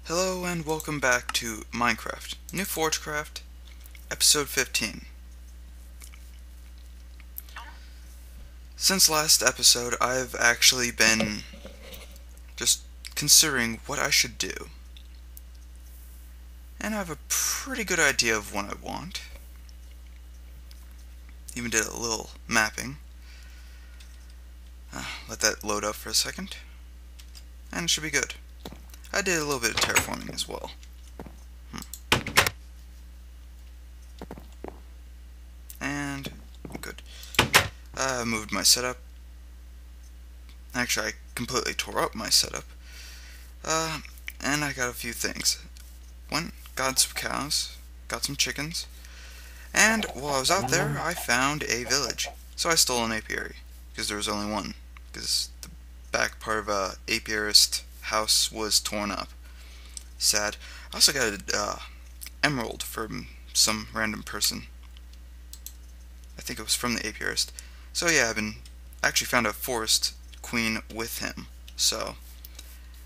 Hello and welcome back to Minecraft, New Forgecraft, episode 15. Since last episode, I've actually been just considering what I should do. And I have a pretty good idea of what I want. Even did a little mapping. Let that load up for a second. And it should be good. I did a little bit of terraforming as well. And good. I moved my setup. Actually, I completely tore up my setup. And I got a few things. Got some cows, got some chickens, and while I was out there, I found a village. So I stole an apiary, because there was only one, because the back part of a apiarist house was torn up. Sad. I also got an emerald from some random person. I think it was from the apiarist. So yeah, actually found a forest queen with him. So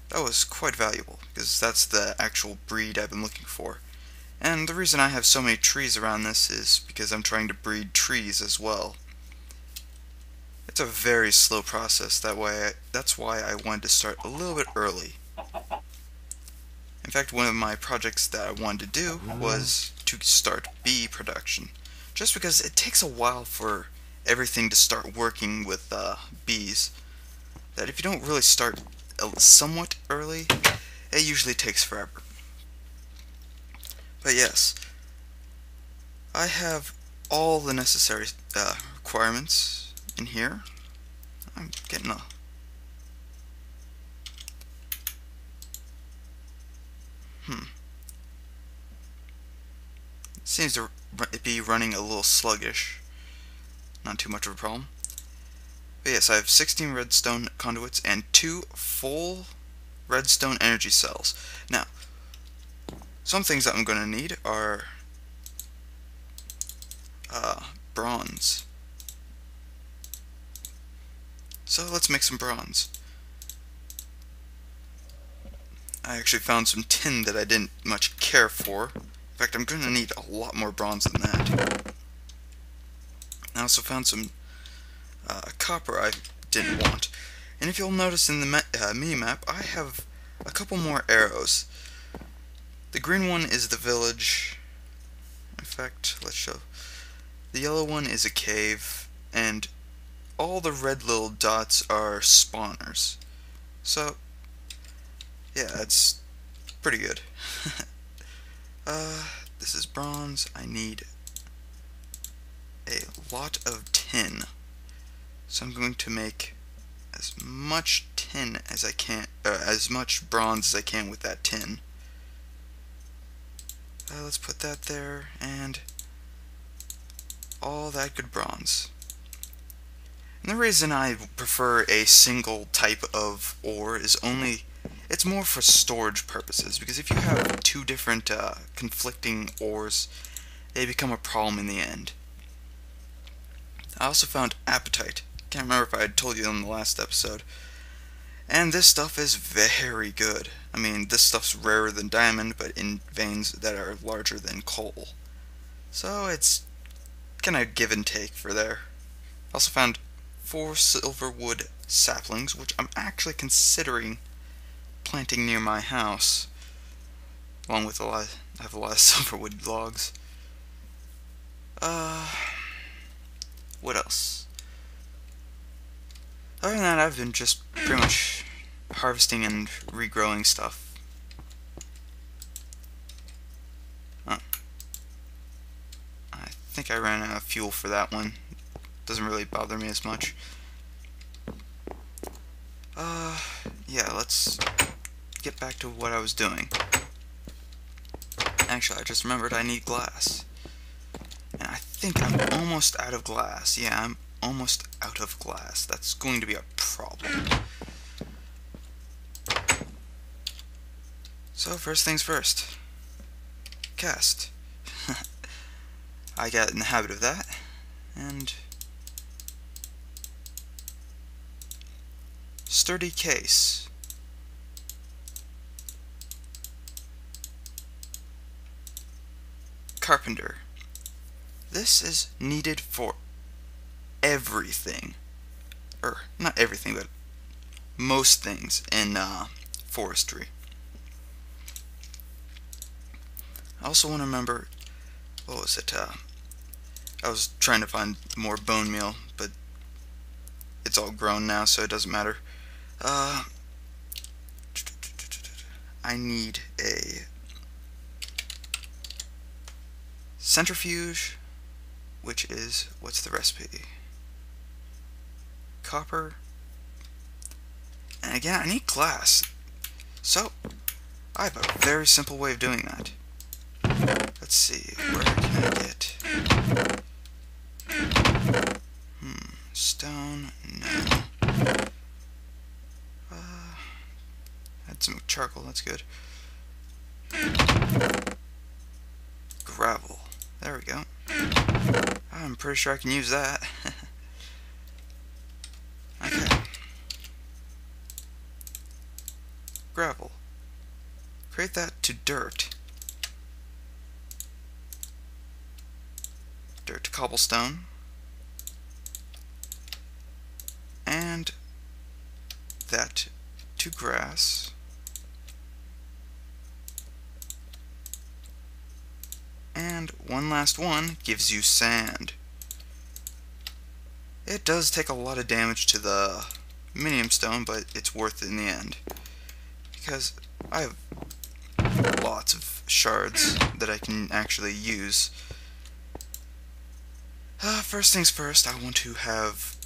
that was quite valuable, because that's the actual breed I've been looking for. And the reason I have so many trees around this is because I'm trying to breed trees as well. It's a very slow process, that's why I wanted to start a little bit early. In fact, one of my projects that I wanted to do was to start bee production. Just because it takes a while for everything to start working with bees, that if you don't really start somewhat early, it usually takes forever. But yes, I have all the necessary requirements in here. I'm getting a... It seems to be running a little sluggish. Not too much of a problem. But yes, I have 16 redstone conduits and 2 full redstone energy cells. Now, some things that I'm going to need are bronze. So let's make some bronze. I actually found some tin that I didn't much care for. In fact, I'm going to need a lot more bronze than that. I also found some copper I didn't want. And if you'll notice in the mini-map, I have a couple more arrows. The green one is the village. In fact, let's show. The yellow one is a cave, and all the red little dots are spawners. So, yeah, it's pretty good. This is bronze. I need a lot of tin. So I'm going to make as much tin as I can, as much bronze as I can with that tin. Let's put that there, and all that good bronze. And the reason I prefer a single type of ore is it's more for storage purposes, because if you have two different conflicting ores, they become a problem in the end. I also found apatite. Can't remember if I had told you in the last episode. And this stuff is very good. I mean, this stuff's rarer than diamond, but in veins that are larger than coal. So it's kind of give and take for there. I also found 4 silverwood saplings, which I'm actually considering planting near my house. Along with I have a lot of silverwood logs. What else? Other than that, I've been just pretty much harvesting and regrowing stuff. I think I ran out of fuel for that one. Doesn't really bother me as much. Yeah, let's get back to what I was doing. Actually, I just remembered I need glass. And I think I'm almost out of glass. Yeah, I'm almost out of glass. That's going to be a problem. So, first things first. Cast. I got in the habit of that. And sturdy case. carpenter. This is needed for everything. Or, not everything, but most things in forestry. I also want to remember, what was it? I was trying to find more bone meal, but it's all grown now, so it doesn't matter. I need a centrifuge, which is, what's the recipe? Copper. And again, I need glass. So, I have a very simple way of doing that. Let's see, where can I get... stone? No. Had some charcoal, that's good. Gravel. There we go. I'm pretty sure I can use that. Okay. Gravel. Create that to dirt. Dirt to cobblestone. And that to grass. And one last one gives you sand. It does take a lot of damage to the minium stone, but it's worth it in the end. Because I have lots of shards that I can actually use. First things first, I want to have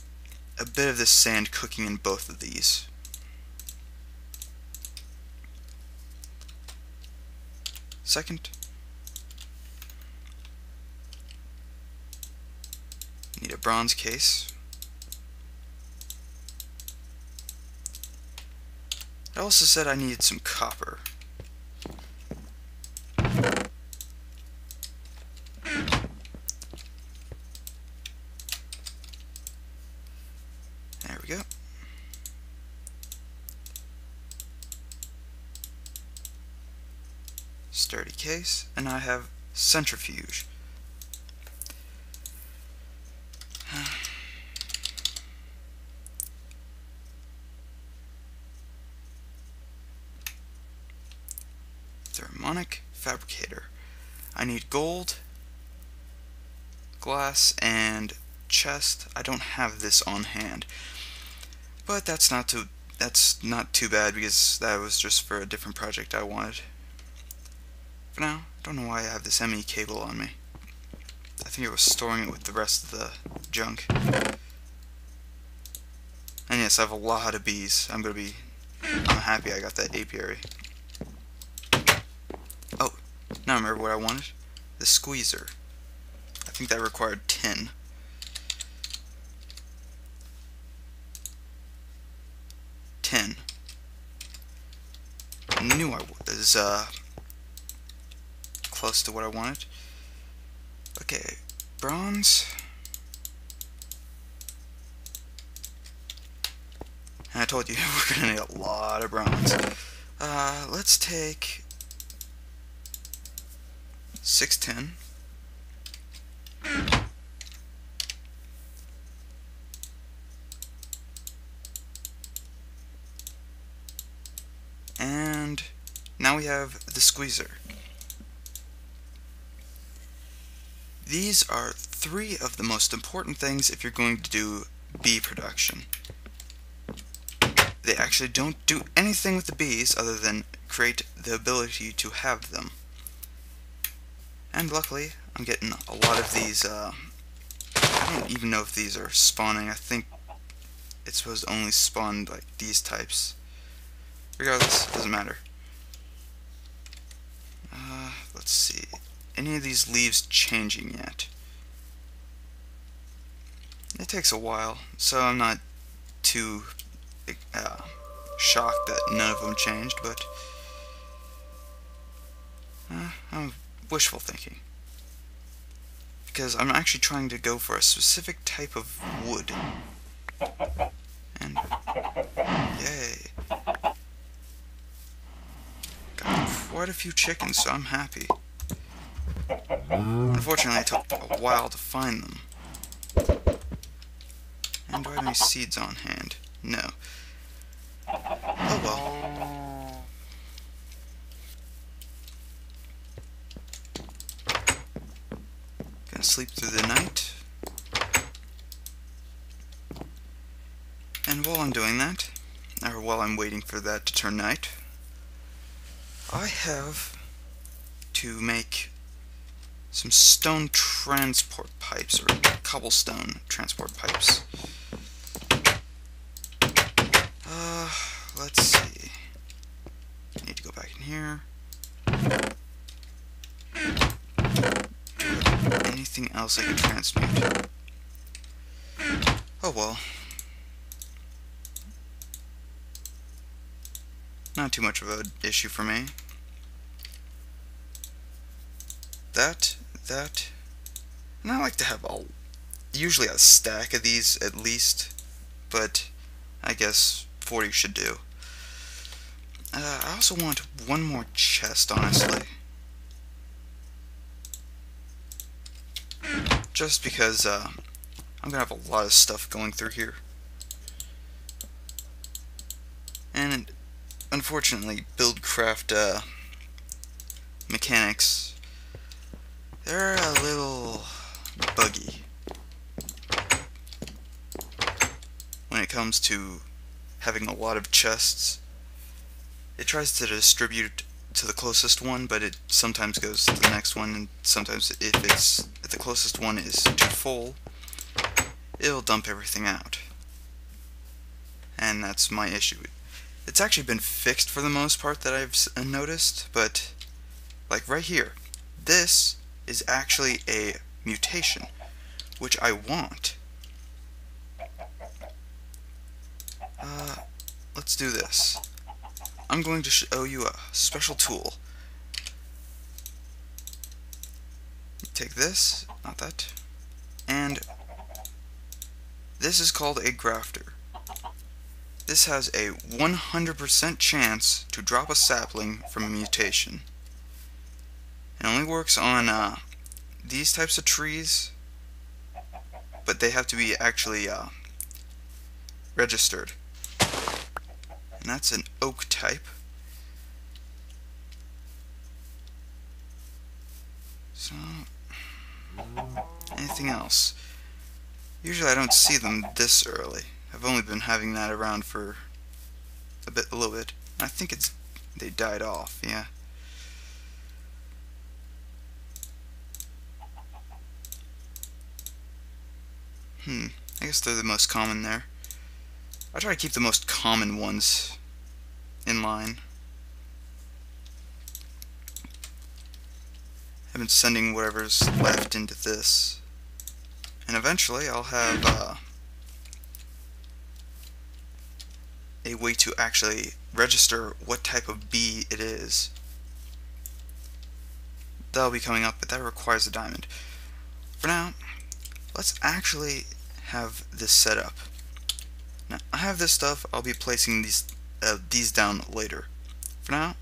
a bit of this sand cooking in both of these. Second, need a bronze case. It also said I needed some copper. There we go. Sturdy case, and I have centrifuge. Thermonic fabricator. I need gold, glass, and chest. I don't have this on hand, but that's not too bad because that was just for a different project I wanted. For now, I don't know why I have this ME cable on me. I think I was storing it with the rest of the junk. And yes, I have a lot of bees. I'm happy I got that apiary. Oh, now I remember what I wanted. The squeezer. I think that required tin. I knew I was close to what I wanted. Okay, bronze. And I told you we're gonna need a lot of bronze. Let's take 6 tin. And now we have the squeezer. These are 3 of the most important things if you're going to do bee production. They actually don't do anything with the bees other than create the ability to have them. And luckily, I'm getting a lot of these, I don't even know if these are spawning. I think it's supposed to only spawn like these types. Regardless, doesn't matter. Let's see. Any of these leaves changing yet? It takes a while, so I'm not too shocked that none of them changed, but I'm wishful thinking. Because I'm actually trying to go for a specific type of wood. And yay. Got quite a few chickens, so I'm happy. Unfortunately, it took a while to find them. And do I have any seeds on hand? No. Oh well. Gonna sleep through the night. And while I'm doing that, or while I'm waiting for that to turn night, I have to make some stone transport pipes, or cobblestone transport pipes. Let's see. I need to go back in here. Anything else I can transmute? Oh well. Not too much of an issue for me. That, and I like to have usually a stack of these at least, but I guess 40 should do. I also want one more chest, honestly. Just because I'm gonna have a lot of stuff going through here. And unfortunately, Buildcraft mechanics, they're a little buggy when it comes to having a lot of chests. It tries to distribute to the closest one, but it sometimes goes to the next one, and sometimes if the closest one is too full, it'll dump everything out. And that's my issue. It's actually been fixed for the most part that I've noticed, but like right here, this is actually a mutation, which I want. Let's do this. I'm going to show you a special tool. Take this, not that, and this is called a grafter. This has a 100% chance to drop a sapling from a mutation. It only works on these types of trees, but they have to be actually registered. And that's an oak type. So, anything else? Usually I don't see them this early. I've only been having that around for a little bit. I think they died off, yeah. I guess they're the most common there. I try to keep the most common ones in line. I've been sending whatever's left into this. And eventually I'll have a way to actually register what type of bee it is. That'll be coming up, but that requires a diamond. For now, let's actually have this set up. Now, I have this stuff. I'll be placing these down later. For now,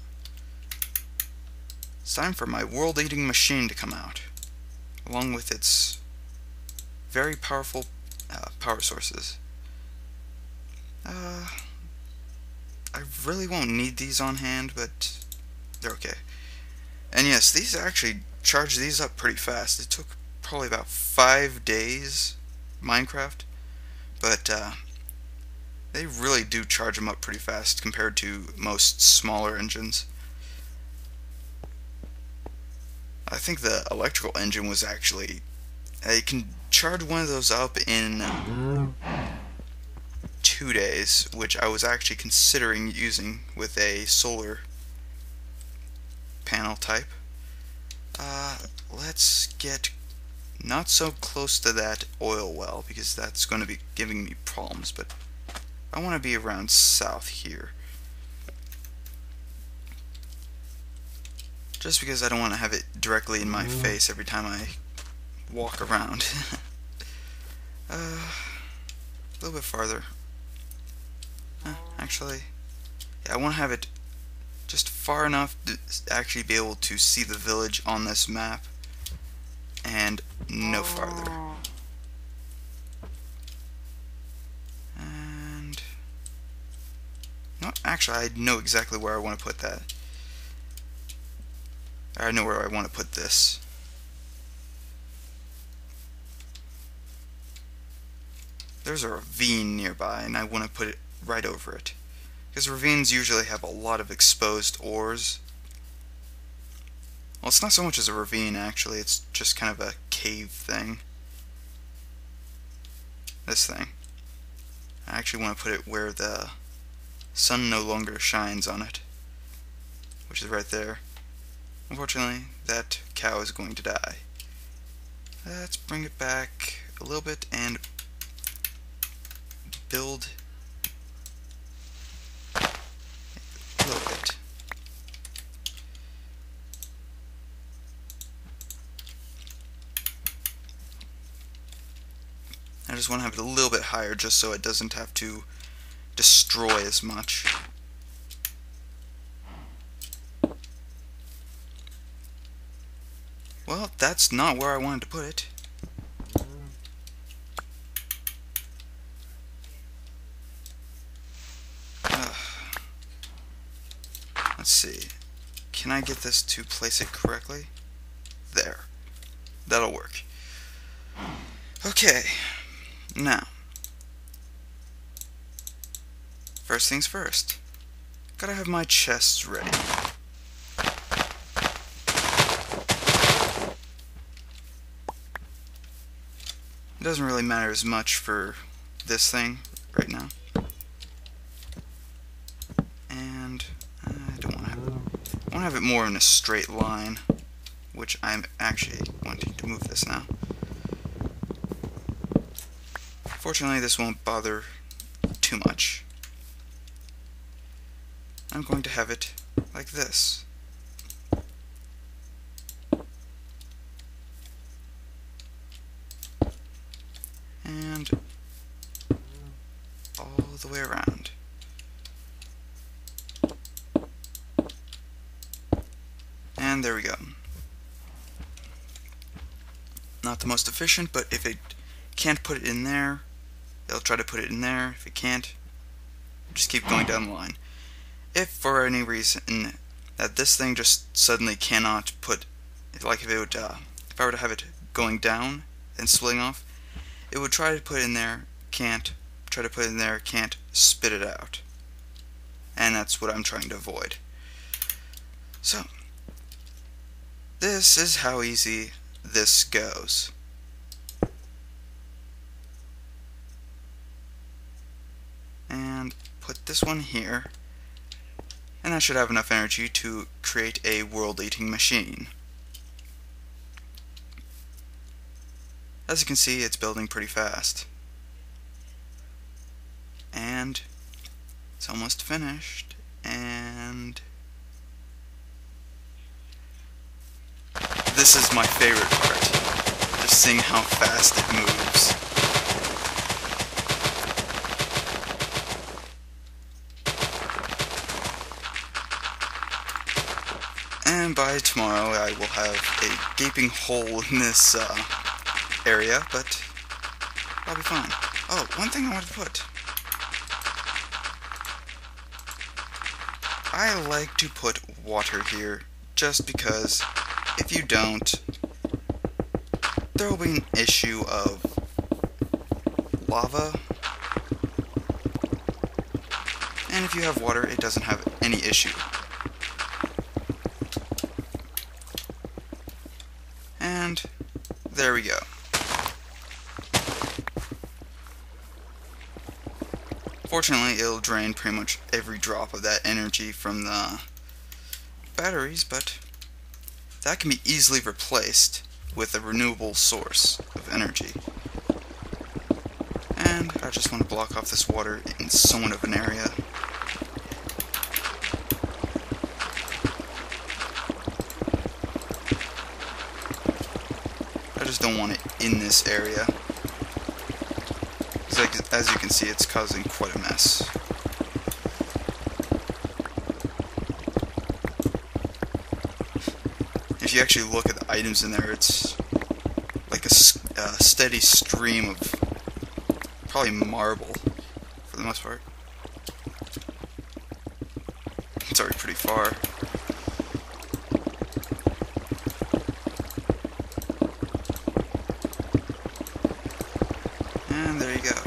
it's time for my world-eating machine to come out, along with its very powerful power sources. I really won't need these on hand, but they're okay. And yes, these actually charge these up pretty fast. It took probably about 5 days, Minecraft, but they really do charge them up pretty fast compared to most smaller engines. I think the electrical engine was actually, you can charge one of those up in 2 days, which I was actually considering using with a solar panel type. Let's get not so close to that oil well, because that's going to be giving me problems, but I want to be around south here. Just because I don't want to have it directly in my face every time I walk around. A little bit farther. Actually, yeah, I want to have it just far enough to actually be able to see the village on this map. and no farther. And no, actually, I know exactly where I want to put that. I know where I want to put this. There's a ravine nearby, and I want to put it right over it. Because ravines usually have a lot of exposed ores. Well, it's not so much as a ravine, actually. It's just kind of a cave thing. This thing. I actually want to put it where the sun no longer shines on it. Which is right there. Unfortunately, that cow is going to die. Let's bring it back a little bit and build a little bit. I just want to have it a little bit higher just so it doesn't have to destroy as much. Well, that's not where I wanted to put it. Let's see. Can I get this to place it correctly? There. That'll work. Okay. Now. First things first. Gotta have my chests ready. It doesn't really matter as much for this thing right now. And I don't want to have it. I want to have it more in a straight line, which I'm actually wanting to move this now. Fortunately, this won't bother too much. I'm going to have it like this. And all the way around. And there we go. Not the most efficient, but if it can't put it in there, it'll try to put it in there. If it can't, just keep going down the line. If for any reason that this thing just suddenly cannot put, like if it would, if I were to have it going down and splitting off, it would try to put it in there, can't, try to put it in there, can't, spit it out. And that's what I'm trying to avoid. So, this is how easy this goes. And put this one here, and that should have enough energy to create a world-eating machine. As you can see, it's building pretty fast. And it's almost finished, and this is my favorite part, just seeing how fast it moves. And by tomorrow I will have a gaping hole in this area, but I'll be fine. Oh, one thing I wanted to put. I like to put water here, just because if you don't, there will be an issue of lava. And if you have water, it doesn't have any issue. And there we go. Fortunately, it'll drain pretty much every drop of that energy from the batteries, but that can be easily replaced with a renewable source of energy. And I just want to block off this water in somewhat of an area. I just don't want it in this area. As you can see, it's causing quite a mess. If you actually look at the items in there, it's like a steady stream of probably marble for the most part. It's already pretty far. And there you go.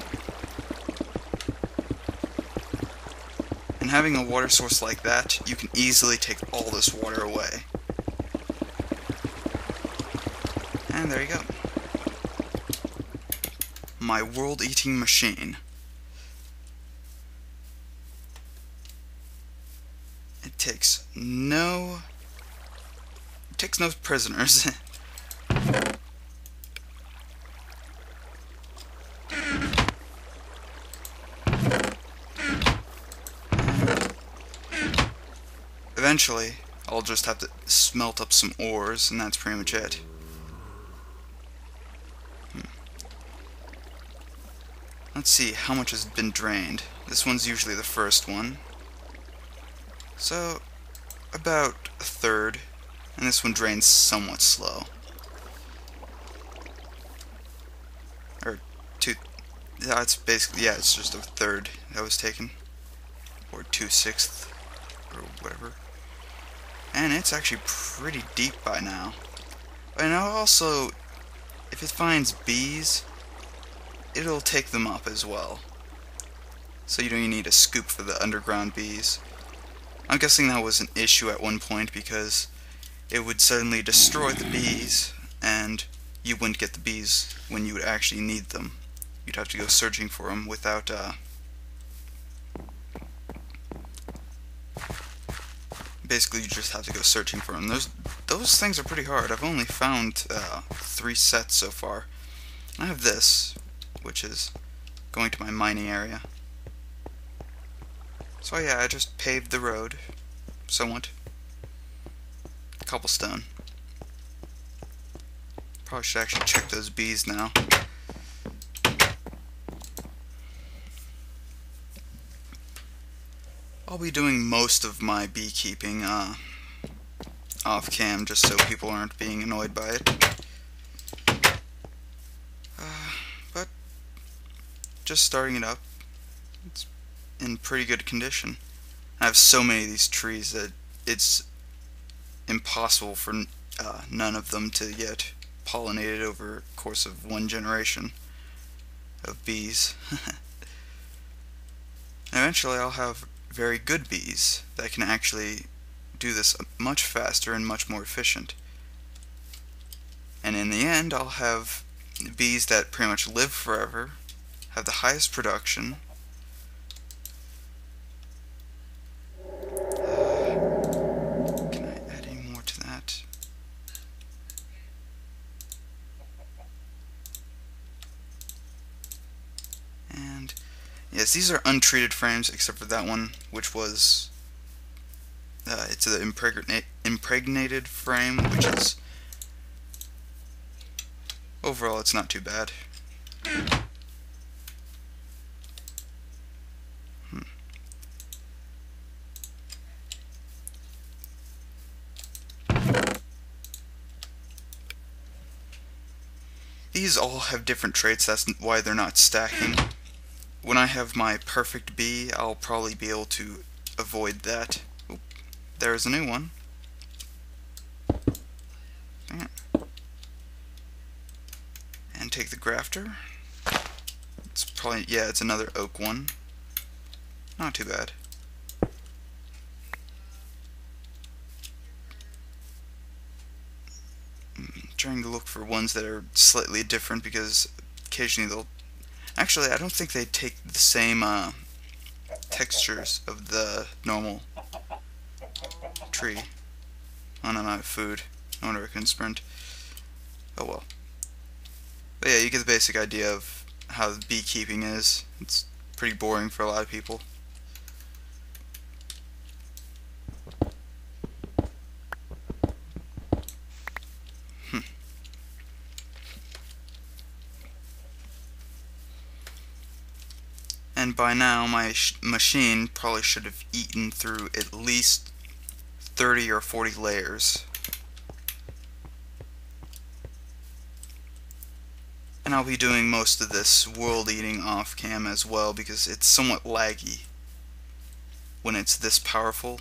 And having a water source like that, you can easily take all this water away. And there you go. My world-eating machine. It takes no prisoners. Eventually, I'll just have to smelt up some ores, and that's pretty much it. Let's see how much has been drained. This one's usually the first one. So, about a third. And this one drains somewhat slow. Or two. Yeah, it's basically, yeah, it's just a third that was taken. Or 2/6, or whatever. And it's actually pretty deep by now. And also, if it finds bees, it'll take them up as well. So you don't need a scoop for the underground bees. I'm guessing that was an issue at one point because it would suddenly destroy the bees and you wouldn't get the bees when you would actually need them. You'd have to go searching for them without basically you just have to go searching for them. Those things are pretty hard. I've only found 3 sets so far. I have this, which is going to my mining area. So yeah, I just paved the road, somewhat. Cobblestone. Probably should actually check those bees now. I'll be doing most of my beekeeping off cam, just so people aren't being annoyed by it. But just starting it up. It's in pretty good condition. I have so many of these trees that it's impossible for none of them to get pollinated over the course of 1 generation of bees. Eventually I'll have very good bees that can actually do this much faster and much more efficient. And in the end I'll have bees that pretty much live forever, have the highest production. Can I add any more to that? And yes, these are untreated frames except for that one, which was it's an impregnated frame, which is overall it's not too bad. These all have different traits, that's why they're not stacking. When I have my perfect bee, I'll probably be able to avoid that. Oop, there's a new one. Dang it. And take the grafter. It's probably, yeah, it's another oak one. Not too bad. Trying to look for ones that are slightly different because occasionally they'll... Actually, I don't think they take the same textures of the normal tree. Oh no, not food. No wonder I couldn't sprint. Oh well. But yeah, you get the basic idea of how beekeeping is. It's pretty boring for a lot of people. And by now my machine probably should have eaten through at least 30 or 40 layers. And I'll be doing most of this world eating off cam as well because it's somewhat laggy when it's this powerful.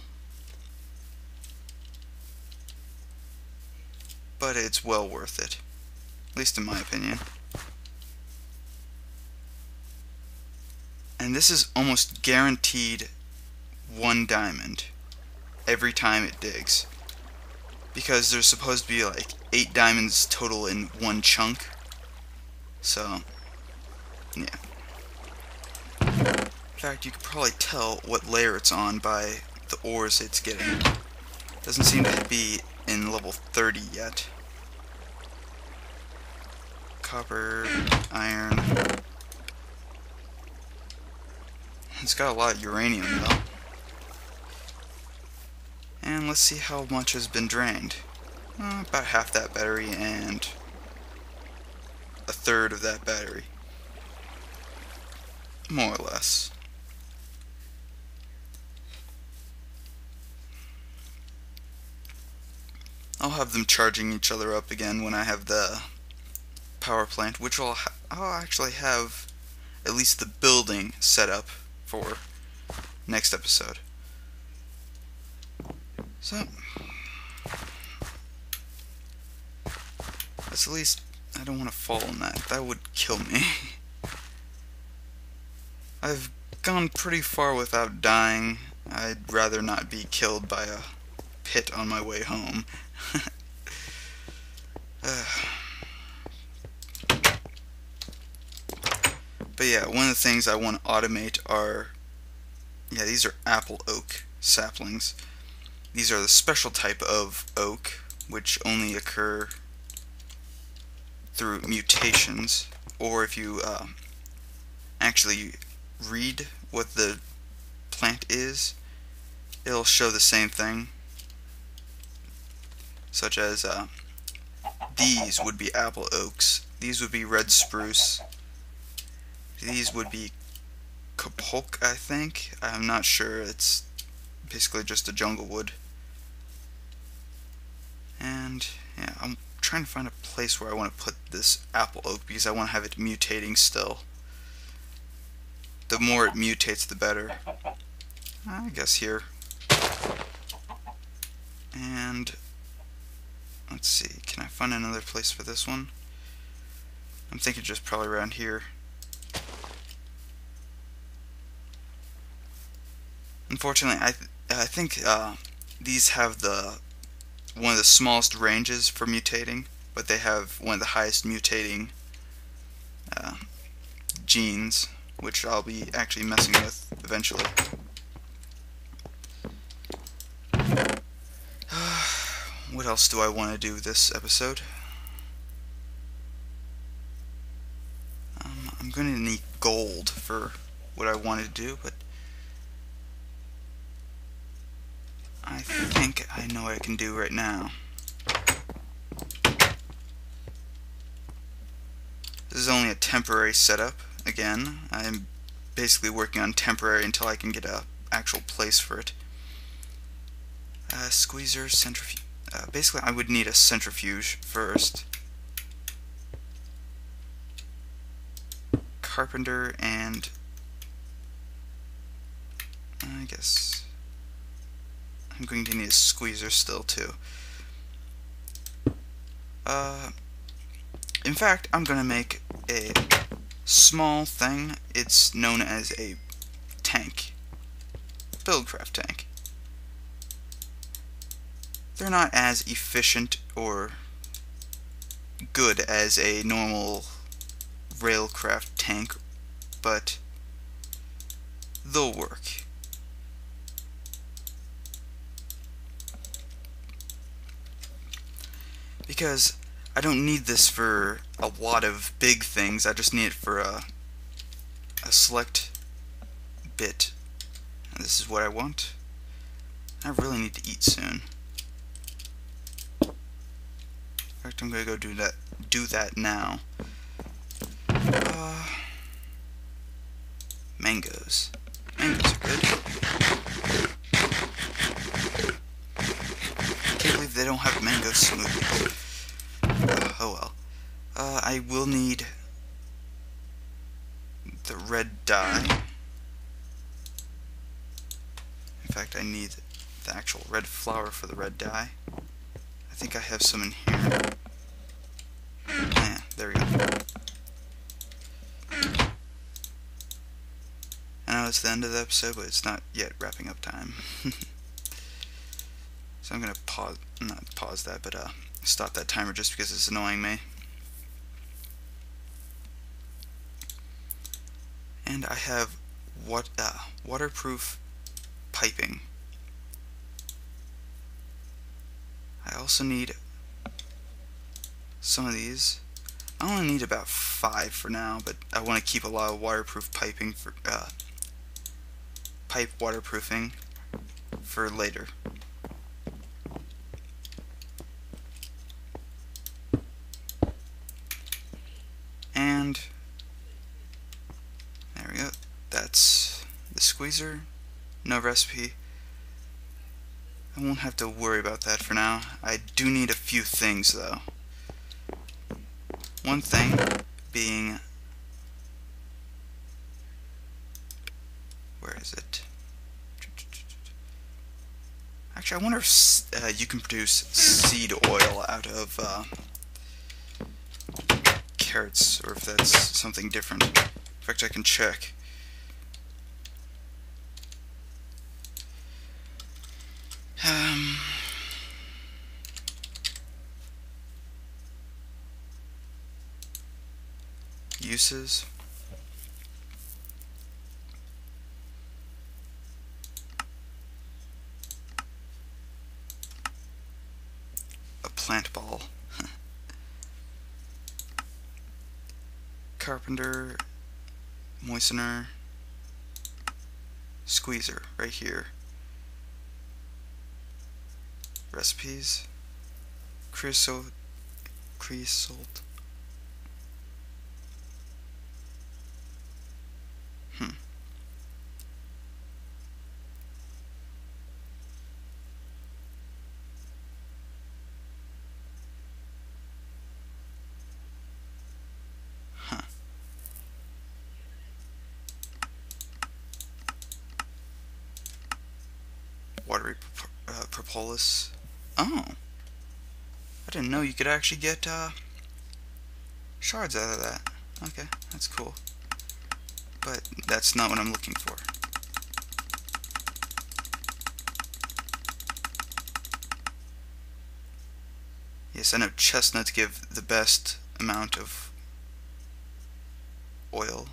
But it's well worth it, at least in my opinion. And this is almost guaranteed 1 diamond every time it digs, because there's supposed to be like 8 diamonds total in one chunk. So yeah, in fact you could probably tell what layer it's on by the ores it's getting. Doesn't seem to be in level 30 yet. Copper, iron. It's got a lot of uranium though. And let's see how much has been drained. About half that battery and a third of that battery. More or less. I'll have them charging each other up again when I have the power plant, which I'll actually have at least the building set up for next episode. So that's at least, I don't want to fall in that. That would kill me. I've gone pretty far without dying. I'd rather not be killed by a pit on my way home. But yeah, one of the things I want to automate are, yeah, these are apple oak saplings. These are the special type of oak, which only occur through mutations, or if you actually read what the plant is, it'll show the same thing. Such as these would be apple oaks, these would be red spruce, these would be kapok, I think. I'm not sure, it's basically just a jungle wood. And yeah, I'm trying to find a place where I want to put this apple oak because I want to have it mutating still. The more it mutates, the better. I guess here. And let's see, can I find another place for this one? I'm thinking just probably around here. Unfortunately, I think these have one of the smallest ranges for mutating, but they have one of the highest mutating genes, which I'll be actually messing with eventually. What else do I want to do this episode? I'm going to need gold for what I want to do, but I think I know what I can do right now. This is only a temporary setup. Again, I'm basically working on temporary until I can get a actual place for it. Squeezer, centrifuge. Basically, I would need a centrifuge first. Carpenter and I guess I'm going to need a squeezer still too. In fact, I'm going to make a small thing. It's known as a tank. Buildcraft tank. They're not as efficient or good as a normal railcraft tank, but they'll work. Because I don't need this for a lot of big things, I just need it for a select bit. And this is what I want. I really need to eat soon. In fact, I'm gonna go do that now. Mangoes. Mangoes are good. Can't believe they don't have mango smoothie. Oh well. I will need the red dye. In fact, I need the actual red flower for the red dye. I think I have some in here. Yeah, there we go. I know it's the end of the episode, but it's not yet wrapping up time. So I'm gonna not pause that, but stop that timer just because it's annoying me. And I have waterproof piping. I also need some of these. I only need about 5 for now, but I want to keep a lot of waterproof piping for pipe waterproofing for later. And there we go. That's the squeezer. No recipe. I won't have to worry about that for now. I do need a few things though. One thing being, where is it? Actually, I wonder if you can produce seed oil out of carrots, or if that's something different. In fact, I can check. Uses. A plant ball. Carpenter, moistener, squeezer right here. Recipes, creosote. Watery propolis. Oh, I didn't know you could actually get shards out of that. Okay, that's cool. But that's not what I'm looking for. Yes, I know chestnuts give the best amount of oil.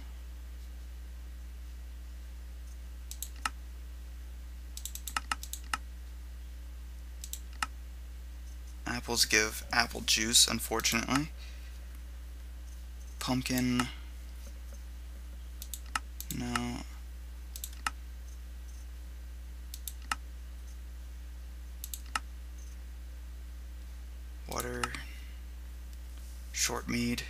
Apples give apple juice, unfortunately. Pumpkin. No. Water. Short mead.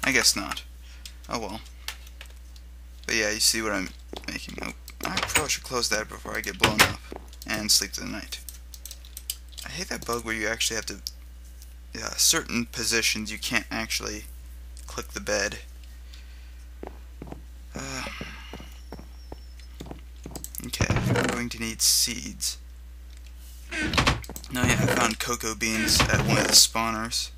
I guess not. Oh well. But yeah, you see what I'm making. Oh, I probably should close that before I get blown up and sleep through the night. I hate that bug where you actually have to... certain positions you can't actually click the bed. Okay, I'm going to need seeds. No, yeah, I found cocoa beans at one of the spawners.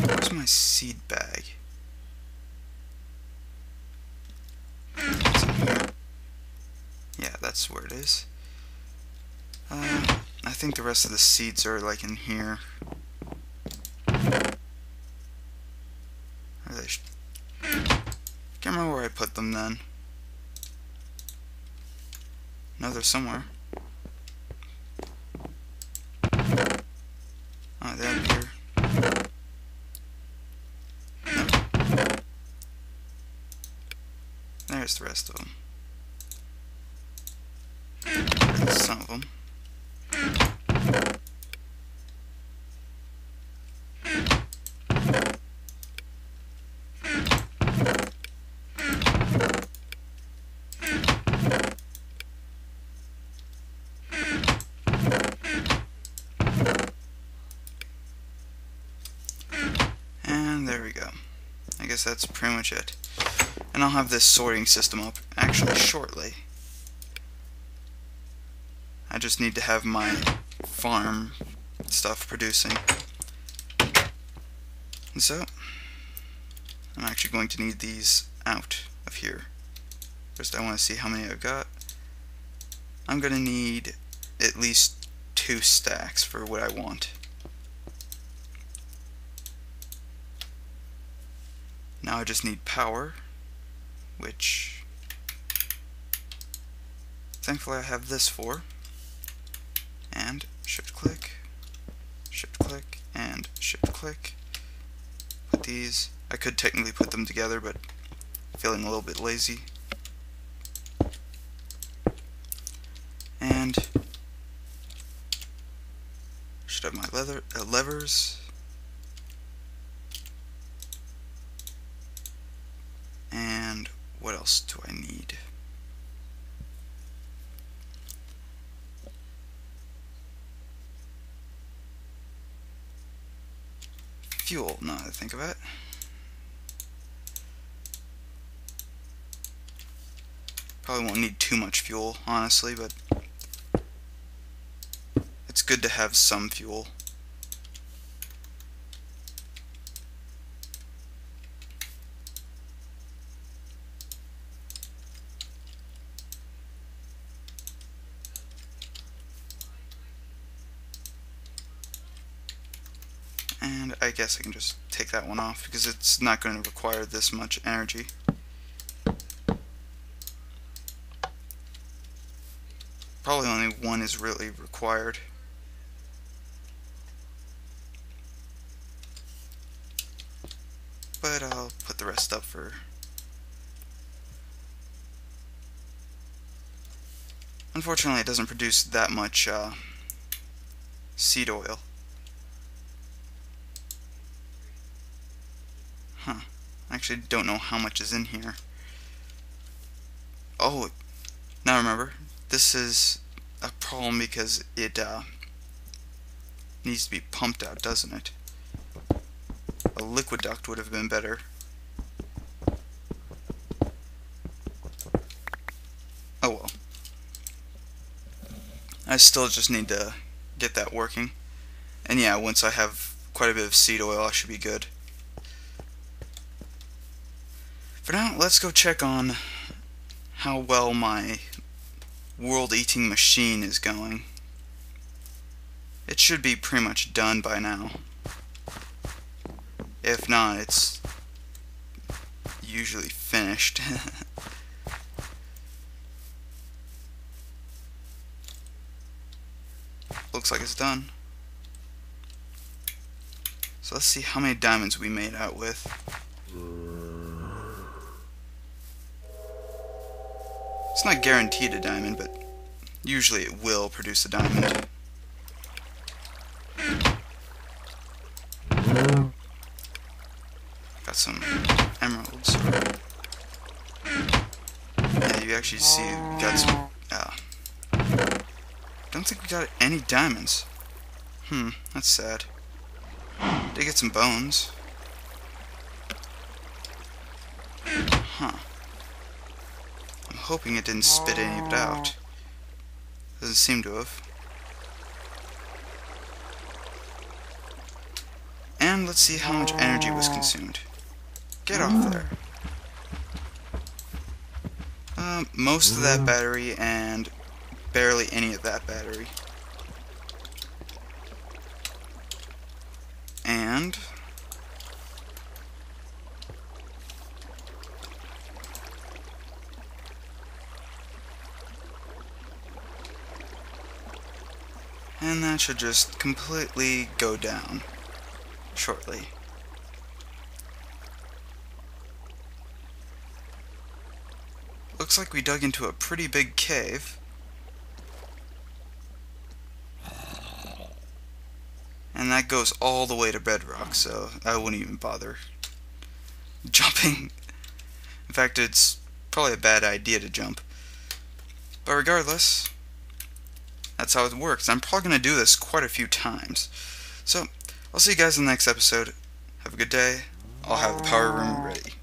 Where's my seed bag? It's in here. Yeah, that's where it is. I think the rest of the seeds are like in here. Can't remember where I put them then. No, they're somewhere. Oh, they're up here. Nope. There's the rest of them. some of them. And there we go. I guess that's pretty much it. And I'll have this sorting system up actually shortly. I just need to have my farm stuff producing. And so, I'm actually going to need these out of here. First I want to see how many I've got. I'm going to need at least 2 stacks for what I want. Now I just need power, which thankfully I have this for. And shift click, and shift click. Put these. I could technically put them together, but I'm feeling a little bit lazy. And should have my levers. And what else do I need? Fuel, now that I think of it. Probably won't need too much fuel, honestly, but it's good to have some fuel. And I guess I can just take that one off because it's not going to require this much energy. Probably only one is really required. But I'll put the rest up for... Unfortunately, it doesn't produce that much seed oil. Huh. I actually don't know how much is in here. Oh, now remember, this is a problem because it needs to be pumped out, doesn't it? A liquid duct would have been better. Oh well. I still just need to get that working. And yeah, once I have quite a bit of seed oil, I should be good. For now, let's go check on how well my world-eating machine is going. It should be pretty much done by now. If not, it's usually finished. Looks like it's done. So let's see how many diamonds we made out with. It's not guaranteed a diamond, but usually it will produce a diamond. Got some emeralds. Yeah, you actually see we got some... don't think we got any diamonds. That's sad. Did get some bones. Huh. I'm hoping it didn't spit any of it out. Doesn't seem to have. And let's see how much energy was consumed. Get off there. Most of that battery and barely any of that battery. And that should just completely go down shortly. Looks like we dug into a pretty big cave. and that goes all the way to bedrock, so I wouldn't even bother jumping. In fact, it's probably a bad idea to jump. But regardless, that's how it works. I'm probably going to do this quite a few times. So, I'll see you guys in the next episode. Have a good day. I'll have the power room ready.